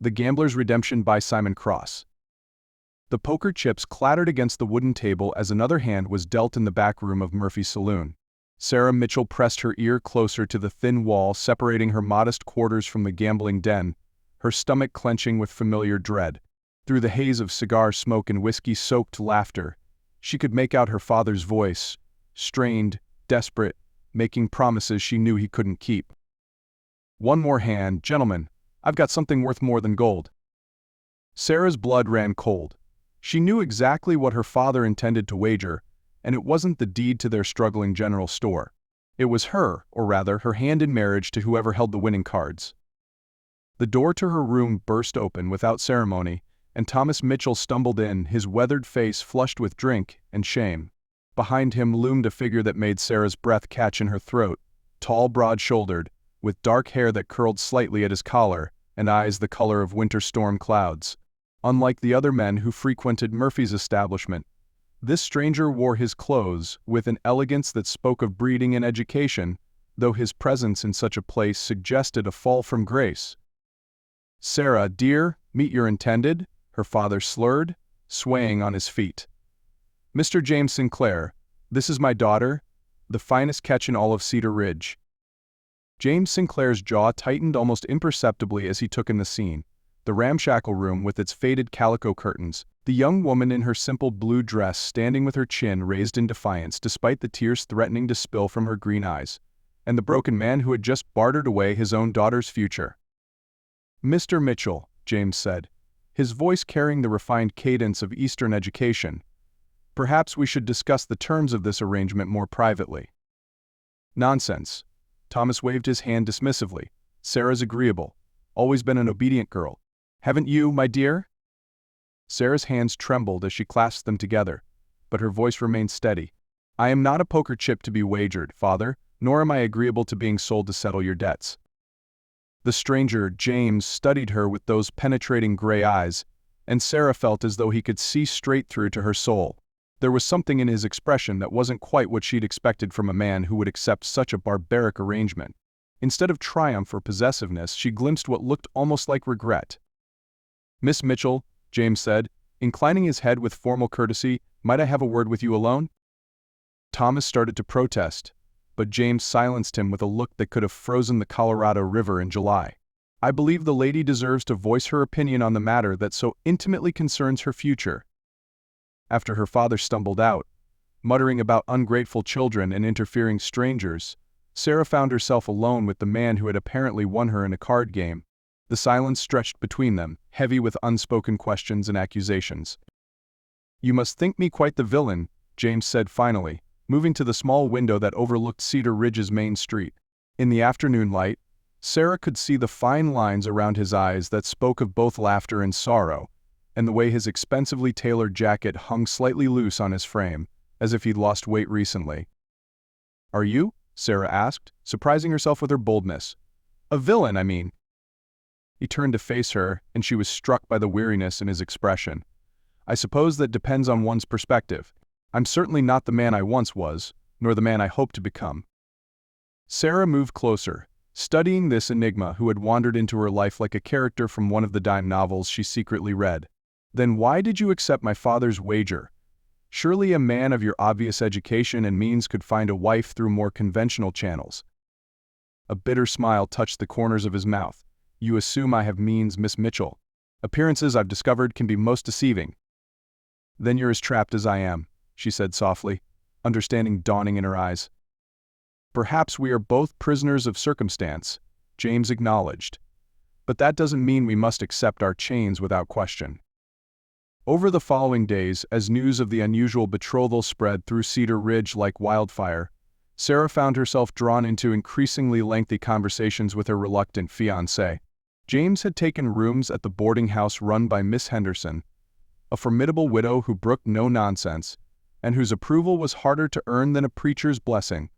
The Gambler's Redemption by Simon Cross. The poker chips clattered against the wooden table as another hand was dealt in the back room of Murphy's saloon. Sarah Mitchell pressed her ear closer to the thin wall separating her modest quarters from the gambling den, her stomach clenching with familiar dread. Through the haze of cigar smoke and whiskey-soaked laughter, she could make out her father's voice, strained, desperate, making promises she knew he couldn't keep. "One more hand, gentlemen. I've got something worth more than gold." Sarah's blood ran cold. She knew exactly what her father intended to wager, and it wasn't the deed to their struggling general store. It was her, or rather, her hand in marriage to whoever held the winning cards. The door to her room burst open without ceremony, and Thomas Mitchell stumbled in, his weathered face flushed with drink and shame. Behind him loomed a figure that made Sarah's breath catch in her throat, tall, broad-shouldered, with dark hair that curled slightly at his collar, and eyes the color of winter storm clouds. Unlike the other men who frequented Murphy's establishment, this stranger wore his clothes with an elegance that spoke of breeding and education, though his presence in such a place suggested a fall from grace. "Sarah, dear, meet your intended," her father slurred, swaying on his feet. "Mr. James Sinclair, this is my daughter, the finest catch in all of Cedar Ridge." James Sinclair's jaw tightened almost imperceptibly as he took in the scene. The ramshackle room with its faded calico curtains, the young woman in her simple blue dress standing with her chin raised in defiance despite the tears threatening to spill from her green eyes, and the broken man who had just bartered away his own daughter's future. "Mr. Mitchell," James said, his voice carrying the refined cadence of Eastern education, "perhaps we should discuss the terms of this arrangement more privately." "Nonsense." Thomas waved his hand dismissively. "Sarah's agreeable. Always been an obedient girl. Haven't you, my dear?" Sarah's hands trembled as she clasped them together, but her voice remained steady. "I am not a poker chip to be wagered, father, nor am I agreeable to being sold to settle your debts." The stranger, James, studied her with those penetrating gray eyes, and Sarah felt as though he could see straight through to her soul. There was something in his expression that wasn't quite what she'd expected from a man who would accept such a barbaric arrangement. Instead of triumph or possessiveness, she glimpsed what looked almost like regret. "Miss Mitchell," James said, inclining his head with formal courtesy, "might I have a word with you alone?" Thomas started to protest, but James silenced him with a look that could have frozen the Colorado River in July. "I believe the lady deserves to voice her opinion on the matter that so intimately concerns her future." After her father stumbled out, muttering about ungrateful children and interfering strangers, Sarah found herself alone with the man who had apparently won her in a card game. The silence stretched between them, heavy with unspoken questions and accusations. "You must think me quite the villain," James said finally, moving to the small window that overlooked Cedar Ridge's main street. In the afternoon light, Sarah could see the fine lines around his eyes that spoke of both laughter and sorrow, and the way his expensively tailored jacket hung slightly loose on his frame, as if he'd lost weight recently. "Are you?" Sarah asked, surprising herself with her boldness. "A villain, I mean." He turned to face her, and she was struck by the weariness in his expression. "I suppose that depends on one's perspective. I'm certainly not the man I once was, nor the man I hope to become." Sarah moved closer, studying this enigma who had wandered into her life like a character from one of the dime novels she secretly read. "Then why did you accept my father's wager? Surely a man of your obvious education and means could find a wife through more conventional channels." A bitter smile touched the corners of his mouth. "You assume I have means, Miss Mitchell. Appearances, I've discovered, can be most deceiving." "Then you're as trapped as I am," she said softly, understanding dawning in her eyes. "Perhaps we are both prisoners of circumstance," James acknowledged. "But that doesn't mean we must accept our chains without question." Over the following days, as news of the unusual betrothal spread through Cedar Ridge like wildfire, Sarah found herself drawn into increasingly lengthy conversations with her reluctant fiancé. James had taken rooms at the boarding house run by Miss Henderson, a formidable widow who brooked no nonsense, and whose approval was harder to earn than a preacher's blessing.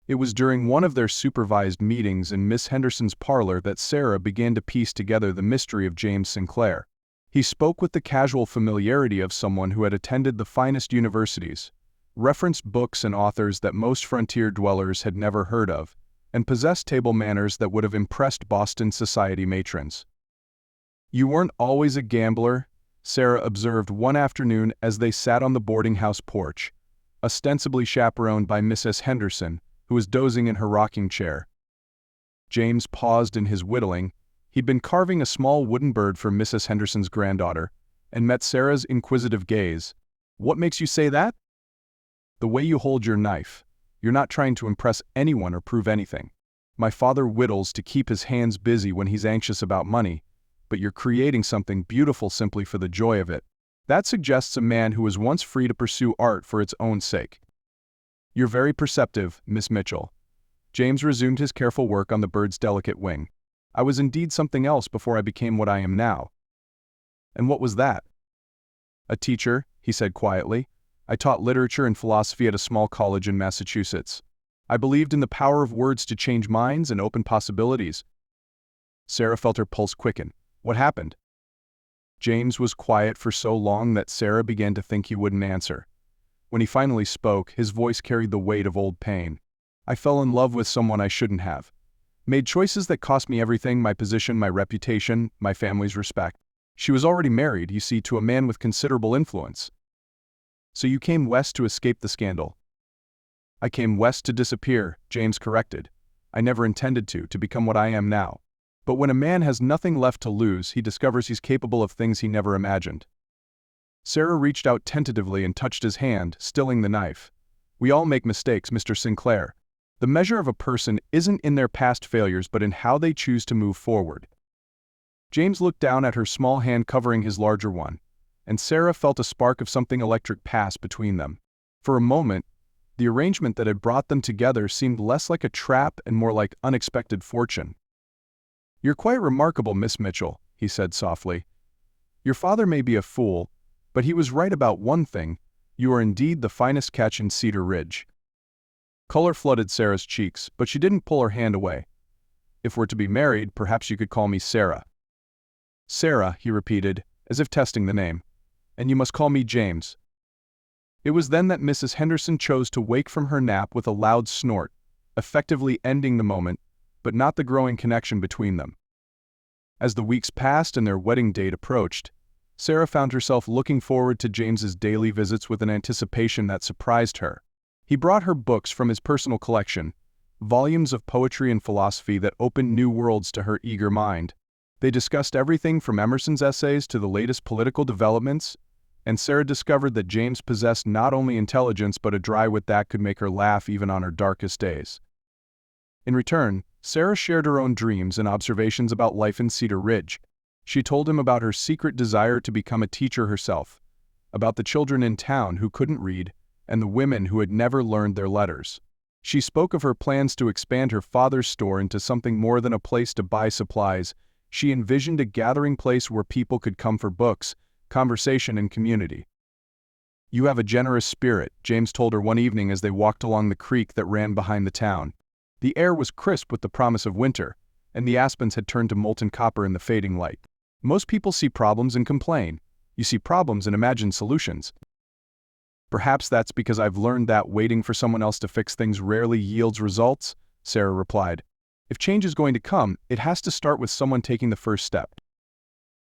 It was during one of their supervised meetings in Miss Henderson's parlor that Sarah began to piece together the mystery of James Sinclair. He spoke with the casual familiarity of someone who had attended the finest universities, referenced books and authors that most frontier dwellers had never heard of, and possessed table manners that would have impressed Boston society matrons. You weren't always a gambler, Sarah observed one afternoon as they sat on the boarding house porch, ostensibly chaperoned by Mrs. Henderson, who was dozing in her rocking chair. James paused in his whittling. He'd been carving a small wooden bird for Mrs. Henderson's granddaughter, and met Sarah's inquisitive gaze. "What makes you say that?" "The way you hold your knife. You're not trying to impress anyone or prove anything. My father whittles to keep his hands busy when he's anxious about money, but you're creating something beautiful simply for the joy of it. That suggests a man who was once free to pursue art for its own sake." "You're very perceptive, Miss Mitchell." James resumed his careful work on the bird's delicate wing. "I was indeed something else before I became what I am now." "And what was that?" "A teacher," he said quietly. "I taught literature and philosophy at a small college in Massachusetts. I believed in the power of words to change minds and open possibilities." Sarah felt her pulse quicken. What happened? James was quiet for so long that Sarah began to think he wouldn't answer. When he finally spoke, his voice carried the weight of old pain. "I fell in love with someone I shouldn't have. Made choices that cost me everything: my position, my reputation, my family's respect. She was already married, you see, to a man with considerable influence." "So you came west to escape the scandal?" "I came west to disappear," James corrected. "I never intended to become what I am now. But when a man has nothing left to lose, he discovers he's capable of things he never imagined." Sarah reached out tentatively and touched his hand, stilling the knife. "We all make mistakes, Mr. Sinclair. The measure of a person isn't in their past failures but in how they choose to move forward." James looked down at her small hand covering his larger one, and Sarah felt a spark of something electric pass between them. For a moment, the arrangement that had brought them together seemed less like a trap and more like unexpected fortune. "You're quite remarkable, Miss Mitchell," he said softly. "Your father may be a fool, but he was right about one thing: you are indeed the finest catch in Cedar Ridge." Color flooded Sarah's cheeks, but she didn't pull her hand away. "If we're to be married, perhaps you could call me Sarah." "Sarah," he repeated, as if testing the name. "And you must call me James." It was then that Mrs. Henderson chose to wake from her nap with a loud snort, effectively ending the moment, but not the growing connection between them. As the weeks passed and their wedding date approached, Sarah found herself looking forward to James's daily visits with an anticipation that surprised her. He brought her books from his personal collection, volumes of poetry and philosophy that opened new worlds to her eager mind. They discussed everything from Emerson's essays to the latest political developments, and Sarah discovered that James possessed not only intelligence but a dry wit that could make her laugh even on her darkest days. In return, Sarah shared her own dreams and observations about life in Cedar Ridge. She told him about her secret desire to become a teacher herself, about the children in town who couldn't read, and the women who had never learned their letters. She spoke of her plans to expand her father's store into something more than a place to buy supplies. She envisioned a gathering place where people could come for books, conversation, and community. "You have a generous spirit," James told her one evening as they walked along the creek that ran behind the town. The air was crisp with the promise of winter, and the aspens had turned to molten copper in the fading light. "Most people see problems and complain. You see problems and imagine solutions." "Perhaps that's because I've learned that waiting for someone else to fix things rarely yields results," Sarah replied. "If change is going to come, it has to start with someone taking the first step."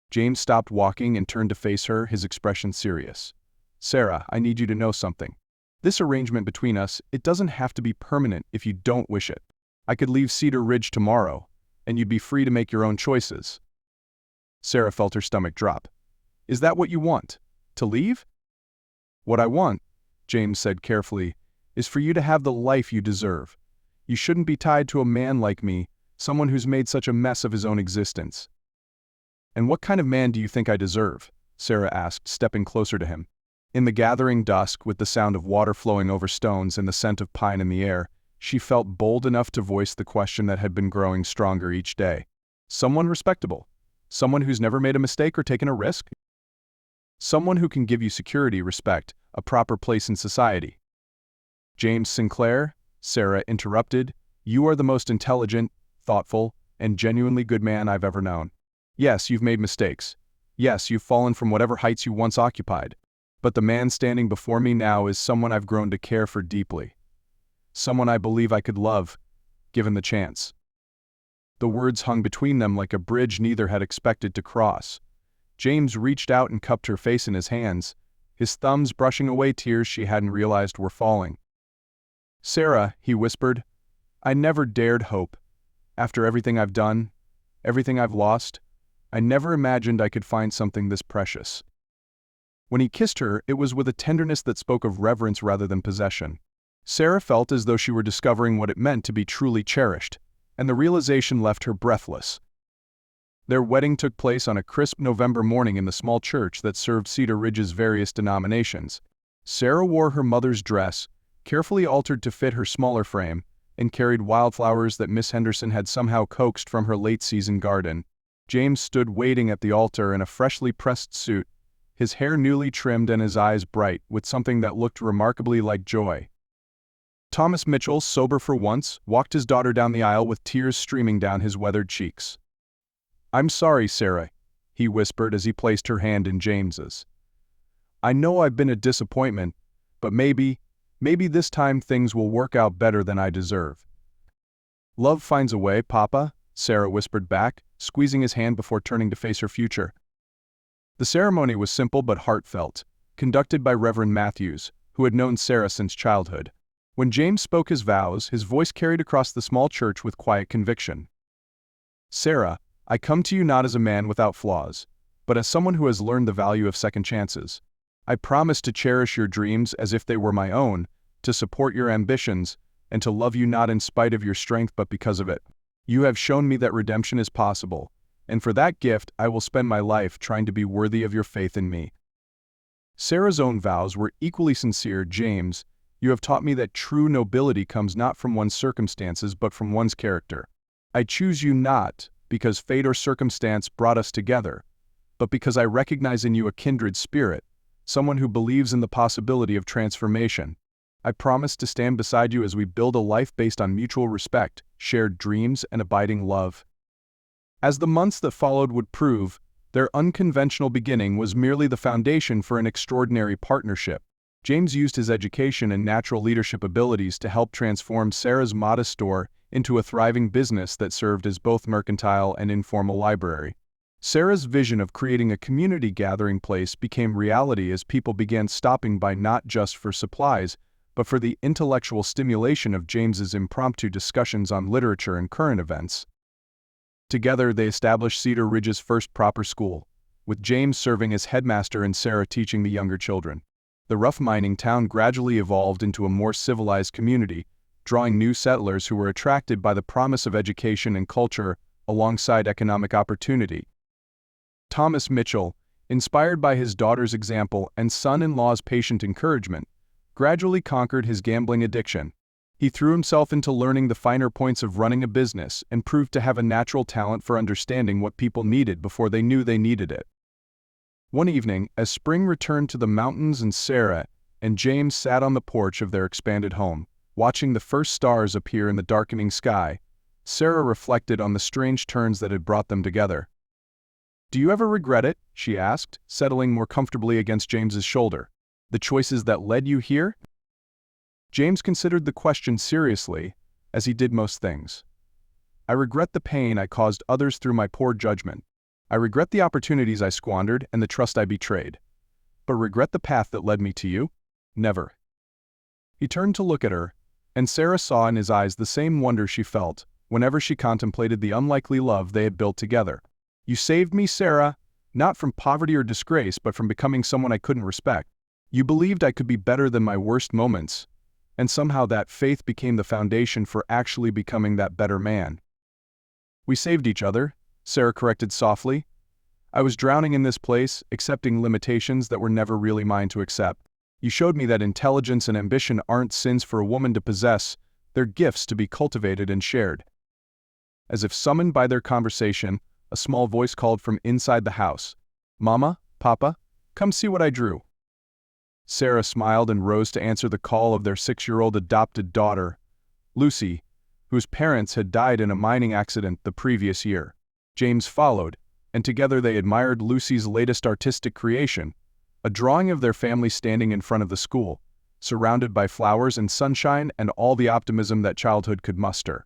James stopped walking and turned to face her, his expression serious. "Sarah, I need you to know something. This arrangement between us, it doesn't have to be permanent if you don't wish it. I could leave Cedar Ridge tomorrow, and you'd be free to make your own choices." Sarah felt her stomach drop. "Is that what you want? To leave?" "What I want," James said carefully, "is for you to have the life you deserve. You shouldn't be tied to a man like me, someone who's made such a mess of his own existence." "And what kind of man do you think I deserve?" Sarah asked, stepping closer to him. In the gathering dusk, with the sound of water flowing over stones and the scent of pine in the air, she felt bold enough to voice the question that had been growing stronger each day. "Someone respectable. Someone who's never made a mistake or taken a risk. Someone who can give you security, respect, a proper place in society." "James Sinclair," Sarah interrupted, "you are the most intelligent, thoughtful, and genuinely good man I've ever known. Yes, you've made mistakes. Yes, you've fallen from whatever heights you once occupied. But the man standing before me now is someone I've grown to care for deeply. Someone I believe I could love, given the chance." The words hung between them like a bridge neither had expected to cross. James reached out and cupped her face in his hands, his thumbs brushing away tears she hadn't realized were falling. "Sarah," he whispered, "I never dared hope. After everything I've done, everything I've lost, I never imagined I could find something this precious." When he kissed her, it was with a tenderness that spoke of reverence rather than possession. Sarah felt as though she were discovering what it meant to be truly cherished, and the realization left her breathless. Their wedding took place on a crisp November morning in the small church that served Cedar Ridge's various denominations. Sarah wore her mother's dress, carefully altered to fit her smaller frame, and carried wildflowers that Miss Henderson had somehow coaxed from her late-season garden. James stood waiting at the altar in a freshly pressed suit, his hair newly trimmed and his eyes bright with something that looked remarkably like joy. Thomas Mitchell, sober for once, walked his daughter down the aisle with tears streaming down his weathered cheeks. "I'm sorry, Sarah," he whispered as he placed her hand in James's. "I know I've been a disappointment, but maybe this time things will work out better than I deserve." "Love finds a way, Papa," Sarah whispered back, squeezing his hand before turning to face her future. The ceremony was simple but heartfelt, conducted by Reverend Matthews, who had known Sarah since childhood. When James spoke his vows, his voice carried across the small church with quiet conviction. "Sarah, I come to you not as a man without flaws, but as someone who has learned the value of second chances. I promise to cherish your dreams as if they were my own, to support your ambitions, and to love you not in spite of your strength but because of it. You have shown me that redemption is possible, and for that gift I will spend my life trying to be worthy of your faith in me." Sarah's own vows were equally sincere. "James, you have taught me that true nobility comes not from one's circumstances but from one's character. I choose you not because fate or circumstance brought us together, but because I recognize in you a kindred spirit, someone who believes in the possibility of transformation. I promise to stand beside you as we build a life based on mutual respect, shared dreams, and abiding love." As the months that followed would prove, their unconventional beginning was merely the foundation for an extraordinary partnership. James used his education and natural leadership abilities to help transform Sarah's modest store into a thriving business that served as both mercantile and informal library. Sarah's vision of creating a community gathering place became reality as people began stopping by not just for supplies, but for the intellectual stimulation of James's impromptu discussions on literature and current events. Together they established Cedar Ridge's first proper school, with James serving as headmaster and Sarah teaching the younger children. The rough mining town gradually evolved into a more civilized community, drawing new settlers who were attracted by the promise of education and culture alongside economic opportunity. Thomas Mitchell, inspired by his daughter's example and son-in-law's patient encouragement, gradually conquered his gambling addiction. He threw himself into learning the finer points of running a business and proved to have a natural talent for understanding what people needed before they knew they needed it. One evening, as spring returned to the mountains and Sarah and James sat on the porch of their expanded home, watching the first stars appear in the darkening sky, Sarah reflected on the strange turns that had brought them together. "Do you ever regret it?" she asked, settling more comfortably against James's shoulder. "The choices that led you here?" James considered the question seriously, as he did most things. "I regret the pain I caused others through my poor judgment. I regret the opportunities I squandered and the trust I betrayed. But regret the path that led me to you? Never." He turned to look at her, and Sarah saw in his eyes the same wonder she felt whenever she contemplated the unlikely love they had built together. "You saved me, Sarah, not from poverty or disgrace, but from becoming someone I couldn't respect. You believed I could be better than my worst moments, and somehow that faith became the foundation for actually becoming that better man." "We saved each other," Sarah corrected softly. "I was drowning in this place, accepting limitations that were never really mine to accept. You showed me that intelligence and ambition aren't sins for a woman to possess, they're gifts to be cultivated and shared." As if summoned by their conversation, a small voice called from inside the house, "Mama, Papa, come see what I drew." Sarah smiled and rose to answer the call of their 6-year-old adopted daughter, Lucy, whose parents had died in a mining accident the previous year. James followed, and together they admired Lucy's latest artistic creation, a drawing of their family standing in front of the school, surrounded by flowers and sunshine and all the optimism that childhood could muster.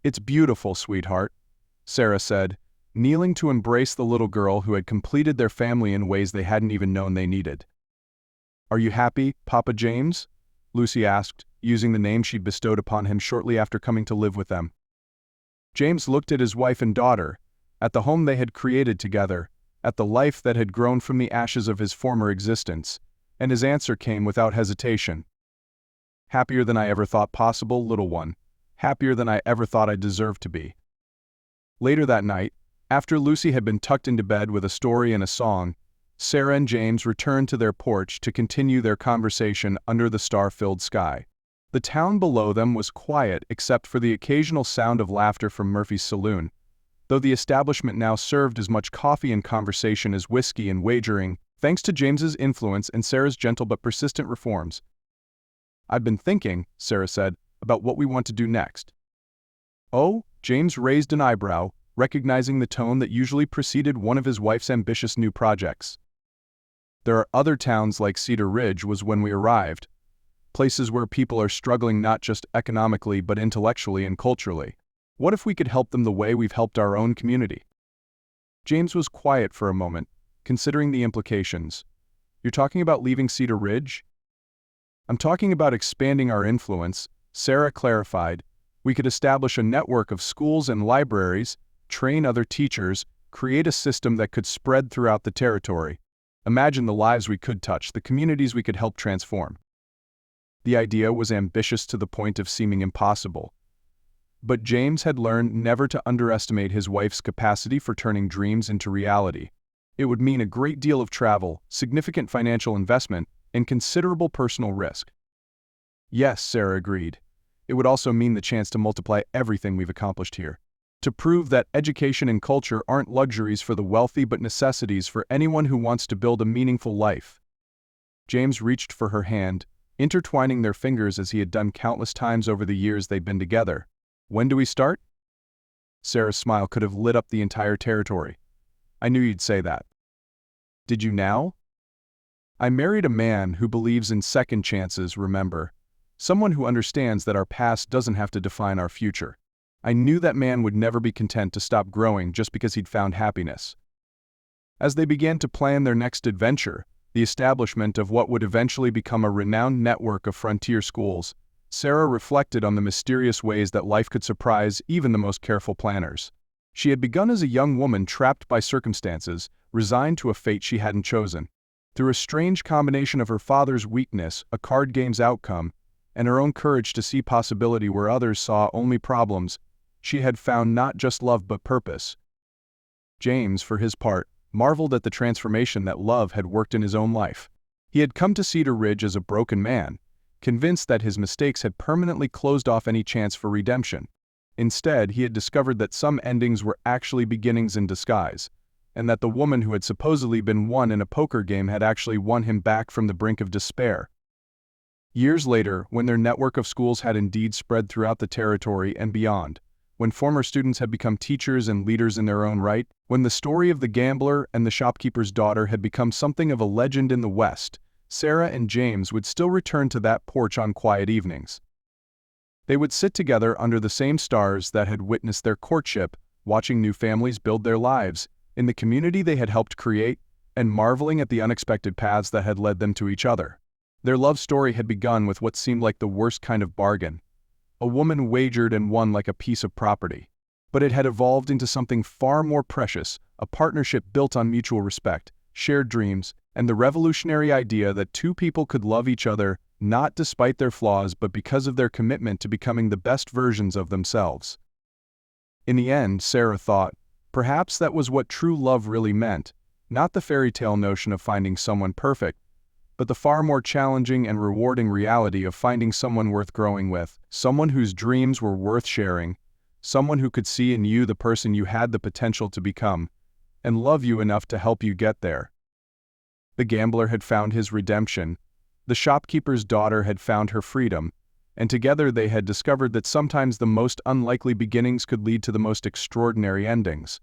"It's beautiful, sweetheart," Sarah said, kneeling to embrace the little girl who had completed their family in ways they hadn't even known they needed. "Are you happy, Papa James?" Lucy asked, using the name she'd bestowed upon him shortly after coming to live with them. James looked at his wife and daughter, at the home they had created together, at the life that had grown from the ashes of his former existence, and his answer came without hesitation. "Happier than I ever thought possible, little one. Happier than I ever thought I deserved to be." Later that night, after Lucy had been tucked into bed with a story and a song, Sarah and James returned to their porch to continue their conversation under the star-filled sky. The town below them was quiet except for the occasional sound of laughter from Murphy's saloon, though the establishment now served as much coffee and conversation as whiskey and wagering, thanks to James's influence and Sarah's gentle but persistent reforms. "I've been thinking," Sarah said, "about what we want to do next." "Oh?" James raised an eyebrow, recognizing the tone that usually preceded one of his wife's ambitious new projects. "There are other towns like Cedar Ridge was when we arrived, places where people are struggling not just economically but intellectually and culturally. What if we could help them the way we've helped our own community?" James was quiet for a moment, considering the implications. "You're talking about leaving Cedar Ridge?" "I'm talking about expanding our influence," Sarah clarified. "We could establish a network of schools and libraries, train other teachers, create a system that could spread throughout the territory. Imagine the lives we could touch, the communities we could help transform." The idea was ambitious to the point of seeming impossible. But James had learned never to underestimate his wife's capacity for turning dreams into reality. It would mean a great deal of travel, significant financial investment, and considerable personal risk. "Yes," Sarah agreed. "It would also mean the chance to multiply everything we've accomplished here. To prove that education and culture aren't luxuries for the wealthy but necessities for anyone who wants to build a meaningful life." James reached for her hand, intertwining their fingers as he had done countless times over the years they'd been together. "When do we start?" Sarah's smile could have lit up the entire territory. "I knew you'd say that." "Did you now?" "I married a man who believes in second chances, remember. Someone who understands that our past doesn't have to define our future. I knew that man would never be content to stop growing just because he'd found happiness." As they began to plan their next adventure, the establishment of what would eventually become a renowned network of frontier schools, Sarah reflected on the mysterious ways that life could surprise even the most careful planners. She had begun as a young woman trapped by circumstances, resigned to a fate she hadn't chosen. Through a strange combination of her father's weakness, a card game's outcome, and her own courage to see possibility where others saw only problems, she had found not just love but purpose. James, for his part, marveled at the transformation that love had worked in his own life. He had come to Cedar Ridge as a broken man, convinced that his mistakes had permanently closed off any chance for redemption. Instead, he had discovered that some endings were actually beginnings in disguise, and that the woman who had supposedly been won in a poker game had actually won him back from the brink of despair. Years later, when their network of schools had indeed spread throughout the territory and beyond, when former students had become teachers and leaders in their own right, when the story of the gambler and the shopkeeper's daughter had become something of a legend in the West, Sarah and James would still return to that porch on quiet evenings. They would sit together under the same stars that had witnessed their courtship, watching new families build their lives in the community they had helped create, and marveling at the unexpected paths that had led them to each other. Their love story had begun with what seemed like the worst kind of bargain. A woman wagered and won like a piece of property. But it had evolved into something far more precious, a partnership built on mutual respect, shared dreams, and the revolutionary idea that two people could love each other, not despite their flaws but because of their commitment to becoming the best versions of themselves. In the end, Sarah thought, perhaps that was what true love really meant, not the fairy tale notion of finding someone perfect, but the far more challenging and rewarding reality of finding someone worth growing with, someone whose dreams were worth sharing, someone who could see in you the person you had the potential to become, and love you enough to help you get there. The gambler had found his redemption, the shopkeeper's daughter had found her freedom, and together they had discovered that sometimes the most unlikely beginnings could lead to the most extraordinary endings.